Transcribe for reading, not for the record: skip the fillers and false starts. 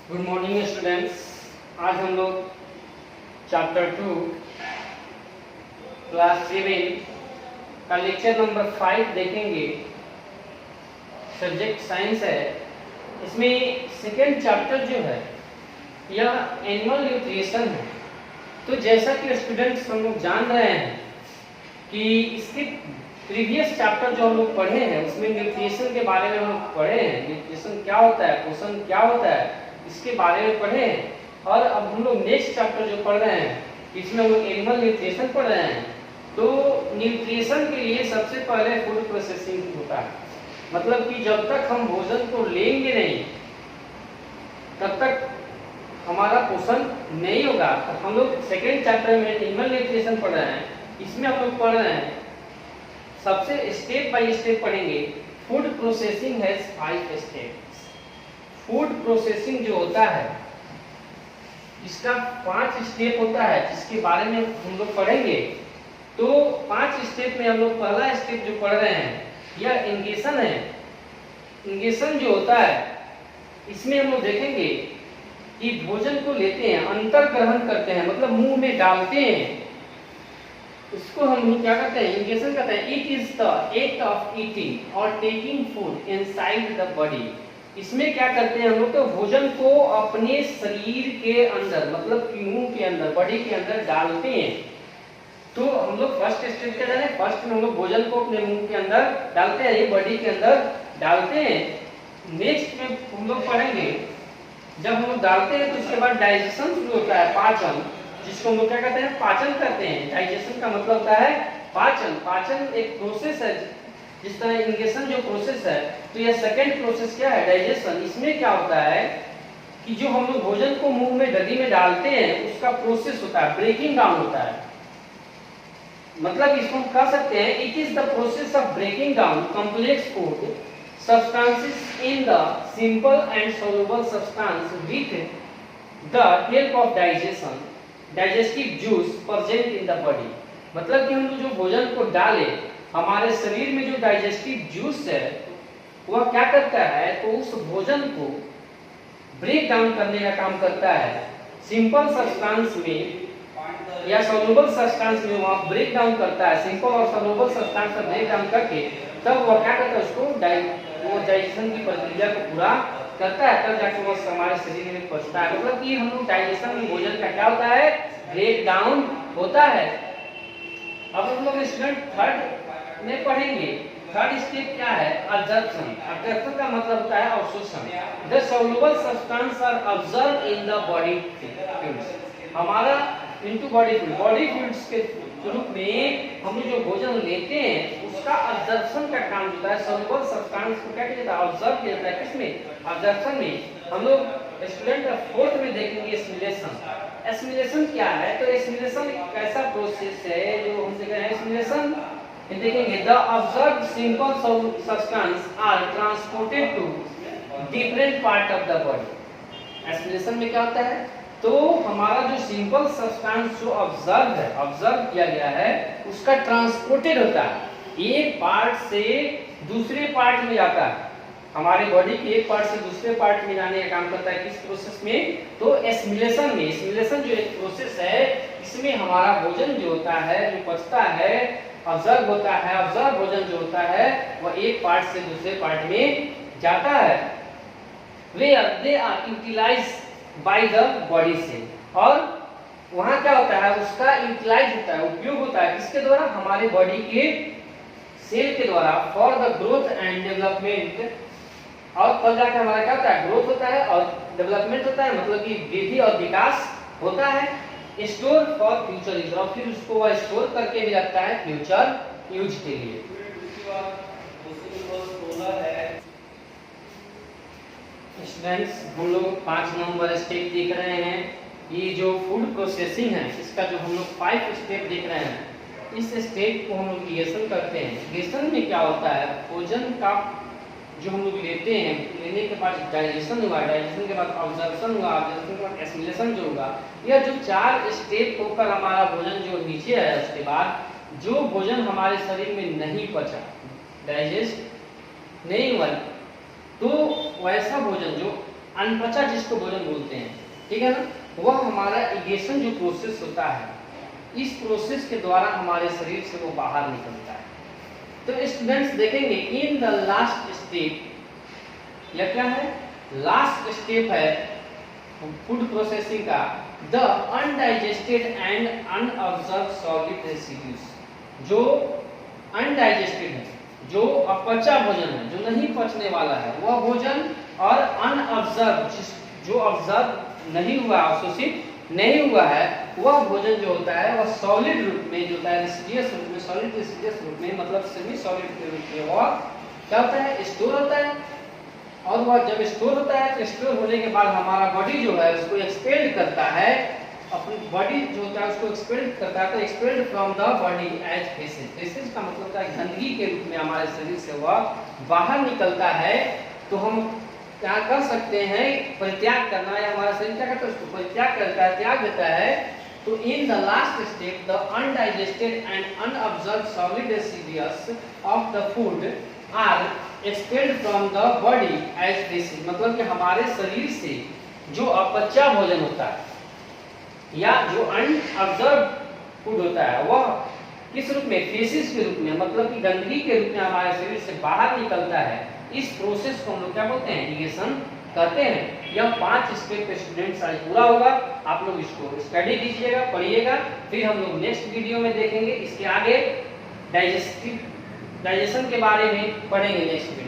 Good morning students. आज हम लोग चैप्टर 2 क्लास 7 का लेक्चर नंबर 5 देखेंगे। सब्जेक्ट साइंस है। इसमें सेकेंड चैप्टर जो है यह एनिमल न्यूट्रिशन है। तो जैसा कि स्टूडेंट्स हम लोग जान रहे हैं कि इसके प्रीवियस चैप्टर जो हम लोग पढ़े हैं उसमें न्यूट्रिशन के बारे में हम लोग पढ़े हैं। न्यूट्रिशन क्या होता है, पोषण क्या होता है, इसके बारे में पढ़े हैं। और अब हम लोग नेक्स्ट चैप्टर जो पढ़ रहे हैं इसमें हम लोग एनिमल न्यूट्रिशन पढ़ रहे हैं। तो न्यूट्रिशन के लिए सबसे पहले फूड प्रोसेसिंग होता है। मतलब कि जब तक हम भोजन को लेंगे नहीं तब तक हमारा पोषण नहीं होगा। तो हम लोग सेकेंड चैप्टर में एनिमल न्यूट्रिशन पढ़ रहे हैं। इसमें हम लोग पढ़ रहे हैं, सबसे स्टेप बाय स्टेप पढ़ेंगे। Food processing has 5 steps. Food processing जो होता है इसका 5 स्टेप होता है जिसके बारे में हम लोग पढ़ेंगे। तो 5 स्टेप में हम लोग पहला स्टेप जो पढ़ रहे हैं यह इंगेशन है। इंगेशन जो होता है इसमें हम लोग देखेंगे कि भोजन को लेते हैं, अंतर ग्रहण करते हैं, मतलब मुंह में डालते हैं। इसको हम लोग क्या करते हैं, इंगेशन कहते हैं। It is the act of eating और taking food inside the body. इसमें क्या करते हैं हम लोग, तो भोजन को अपने शरीर के अंदर, मतलब कि मुंह के अंदर, बॉडी के अंदर डालते हैं। तो हम लोग फर्स्ट स्टेप क्या जाने, फर्स्ट में हम लोग भोजन को अपने मुंह के अंदर डालते हैं, ये बॉडी के अंदर डालते हैं। नेक्स्ट में हम लोग पढ़ेंगे जब हम लोग डालते हैं तो उसके बाद डाइजेशन शुरू होता है, पाचन, जिसको हम लोग क्या कहते हैं, पाचन करते हैं। डाइजेशन का मतलब होता है पाचन। पाचन एक प्रोसेस है। जिस तरह इंगेशन जो प्रोसेस है तो यह सेकंड प्रोसेस क्या है, डाइजेशन। इसमें क्या होता है कि जो हम लोग भोजन को मुंह में नदी में डालते हैं उसका प्रोसेस होता है, ब्रेकिंग डाउन होता है। मतलब इसको हम कह सकते हैं it is the process of breaking down complex food substances in the simple and soluble substance with the help of digestion digestive juice present in the body। मतलब कि हम लोग जो भोजन को डाले हमारे शरीर में जो डाइजेस्टिव जूस है वह क्या करता है, तो उस भोजन को ब्रेक डाउन करने का काम करता है। सिंपल सब्सटेंस में या सोलुबल सब्सटेंस में वह ब्रेक डाउन करता है। सिंपल और सोलुबल सब्सटेंस का ब्रेक डाउन करके तब वह क्या करता है, उसको वो डाइजेशन की प्रक्रिया को पूरा करता है, तब जाके वो हमारे शरीर में पचता है। मतलब कि हम लोग डाइजेशन में भोजन का क्या होता है, ब्रेक डाउन होता है। अब हम लोग स्टूडेंट थर्ड में पढ़ेंगे। थर्ड स्टेप क्या है, अब्जॉर्प्शन। अब्जॉर्प्शन का मतलब होता है अवशोषण। The soluble substance are absorb in the body fluids. हमारा into body fluid, body fluids के रूप में हम जो भोजन लेते हैं उसका अब्जॉर्प्शन का काम होता है। सोलुबल सब्सटेंस को क्या किया जाता है, अब्जॉर्ब किया जाता है। किसमें, अब्जॉर्प्शन में। हम लोग स्टूडेंट फोर्थ में देखेंगे एसिमिलेशन। एसिमिलेशन क्या है, तो एसिमिलेशन एक ऐसा प्रोसेस है जो हम देख रहे हैं। एसिमिलेशन देखेंगे the absorbed simple substance are transported to different part of the body. Assimilation में क्या होता है, तो हमारा जो सिंपल सब्सटेंस जो ऑब्जर्व किया गया है उसका ट्रांसपोर्टेड होता है, एक पार्ट से दूसरे पार्ट में जाता है। हमारे बॉडी के एक पार्ट से दूसरे पार्ट में जाने का काम करता है। किस प्रोसेस में, तो एसिमिलेशन में। एसिमिलेशन जो एक प्रोसेस है इसमें हमारा भोजन जो होता है, जो पचता है, ऑब्जर्व होता है। ऑब्जर्व भोजन जो होता है वह एक पार्ट से दूसरे पार्ट में जाता है। Where they are utilised by the body से। और वहां क्या होता है, उसका यूटिलाइज होता है, उपयोग होता है। किसके द्वारा, हमारे बॉडी के सेल के द्वारा, for the growth and development. और तब जाकर हमारा क्या होता है, ग्रोथ होता है और डेवलपमेंट होता है, मतलब कि वृद्धि और विकास होता है। स्टोर फॉर फ्यूचर यूज, और फिर उसको वह स्टोर करके भी रखता है फ्यूचर यूज के लिए। स्टूडेंट्स हम लोग 5 नंबर स्टेप देख रहे हैं। ये जो फूड प्रोसेसिंग है इसका जो हम लोग 5 स्टेप देख रहे हैं, इस स्टेप को हम लोग लिगेशन करते हैं। लिगेशन में क्या होता है, भोजन का जो हम लोग लेते हैं, लेने के बाद डाइजेशन हुआ, डाइजेशन के बाद ऑब्जर्प्शन हुआ, ऑब्जर्प्शन के बाद एसिमिलेशन जो होगा, यह जो 4 स्टेप होकर हमारा भोजन जो नीचे है, उसके बाद जो भोजन हमारे शरीर में नहीं पचा, डाइजेस्ट नहीं हुआ, तो वैसा भोजन जो अनपचा जिसको भोजन बोलते हैं, ठीक है ना, वह हमारा इगेशन जो प्रोसेस होता है, इस प्रोसेस के द्वारा हमारे शरीर से वो बाहर निकलता है। तो स्टूडेंट्स देखेंगे इन द लास्ट स्टेप, यह क्या है, लास्ट स्टेप है फूड प्रोसेसिंग का, the undigested and unabsorb solid residues, जो अनडाइजेस्टेड है, जो अपचा भोजन है, जो नहीं पचने वाला है वह भोजन, और अनअब्जर्व जो ऑब्जर्व नहीं हुआ, अवशोषित नहीं हुआ है, वह भोजन जो होता है वह सॉलिड रूप में जो होता है, रेसिडियस रूप में, सॉलिड रेसिडियस रूप में, मतलब सेमी सॉलिड के रूप में वह क्या होता है, स्टोर होता है। और वह जब स्टोर होता है तो स्टोर होने के बाद हमारा बॉडी जो है उसको एक्सपेल करता है, अपनी बॉडी जो होता है उसको एक्सपेल करता है, तो expelled from the body as faeces, faeces का मतलब क्या है, गंदगी के रूप में हमारे शरीर से वह बाहर निकलता है। तो हम क्या कर सकते हैं, परित्याग करना, या हमारा शरीर क्या करता है, उसको परित्याग करता है, त्याग देता है। तो in the last step the undigested and unabsorbed solid residues of the food are expelled from the body as faeces, मतलब कि हमारे शरीर से जो अपचा भोजन होता है या जो अनअब्जर्व फूड होता है वह किस रूप में, फेसिस के रूप में, मतलब कि गंदगी के रूप में हमारे शरीर से बाहर निकलता है। इस प्रोसेस को हम लोग क्या बोलते हैं, इरिगेशन कहते हैं। यह 5 स्टेप स्टूडेंट्स आज पूरा होगा, आप लोग इसको स्टडी कीजिएगा, पढ़िएगा, फिर हम लोग नेक्स्ट वीडियो में देखेंगे इसके आगे डाइजेशन के बारे में पढ़ेंगे नेक्स्ट वीडियो।